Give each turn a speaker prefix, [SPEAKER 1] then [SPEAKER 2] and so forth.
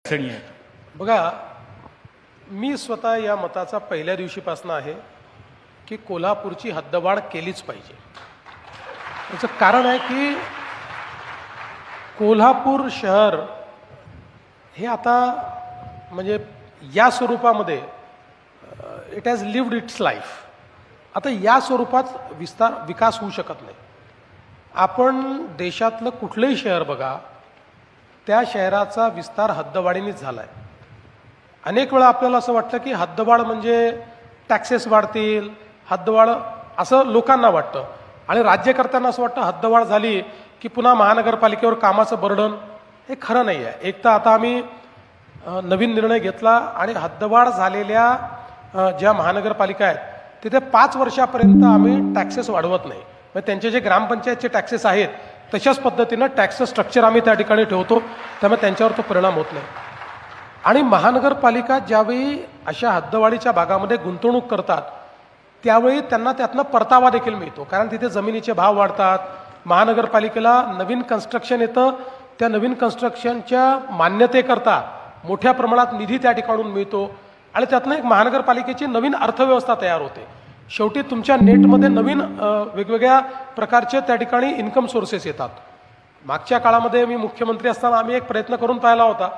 [SPEAKER 1] अडचणी आहेत.
[SPEAKER 2] बघा, मी स्वतः या मताचा पहिल्या दिवशीपासून आहे की कोल्हापूरची हद्दवाढ केलीच पाहिजे. याचं कारण आहे की कोल्हापूर शहर हे आता म्हणजे या स्वरूपामध्ये it has lived it's life. आता या स्वरूपात विकास होऊ शकत नाही. आपण देशातलं कुठलंही शहर बघा, त्या शहराचा विस्तार हद्दवाढीनेच झाला आहे. अनेक वेळा आपल्याला असं वाटतं की हद्दवाढ म्हणजे टॅक्सेस वाढतील, हद्दवाढ असं लोकांना वाटतं आणि राज्यकर्त्यांना असं वाटतं हद्दवाढ झाली की पुन्हा महानगरपालिकेवर कामाचं बर्डन. हे खरं नाही आहे. एक तर आता आम्ही नवीन निर्णय घेतला आणि हद्दवाढ झालेल्या ज्या महानगरपालिका आहेत तिथे 5 वर्षापर्यंत आम्ही टॅक्सेस वाढवत नाही. म्हणजे त्यांचे जे ग्रामपंचायतचे टॅक्सेस आहेत तशाच पद्धतीनं टॅक्स स्ट्रक्चर आम्ही त्या ठिकाणी ठेवतो, त्यामुळे त्यांच्यावर तो परिणाम होत नाही. आणि महानगरपालिका ज्यावेळी अशा हद्दवाढीच्या भागामध्ये गुंतवणूक करतात त्यावेळी त्यांना त्यातनं परतावा देखील मिळतो, कारण तिथे जमिनीचे भाव वाढतात. महानगरपालिकेला नवीन कन्स्ट्रक्शन येतं, त्या नवीन कन्स्ट्रक्शनच्या मान्यतेकरता मोठ्या प्रमाणात निधी त्या ठिकाणून मिळतो आणि त्यातनं एक महानगरपालिकेची नवीन अर्थव्यवस्था तयार होते. शेवटी तुमच्या नेटमध्ये नवीन वेगवेगळ्या प्रकारचे त्या ठिकाणी इन्कम सोर्सेस येतात. मागच्या काळामध्ये मी मुख्यमंत्री असताना आम्ही एक प्रयत्न करून पाहिला होता.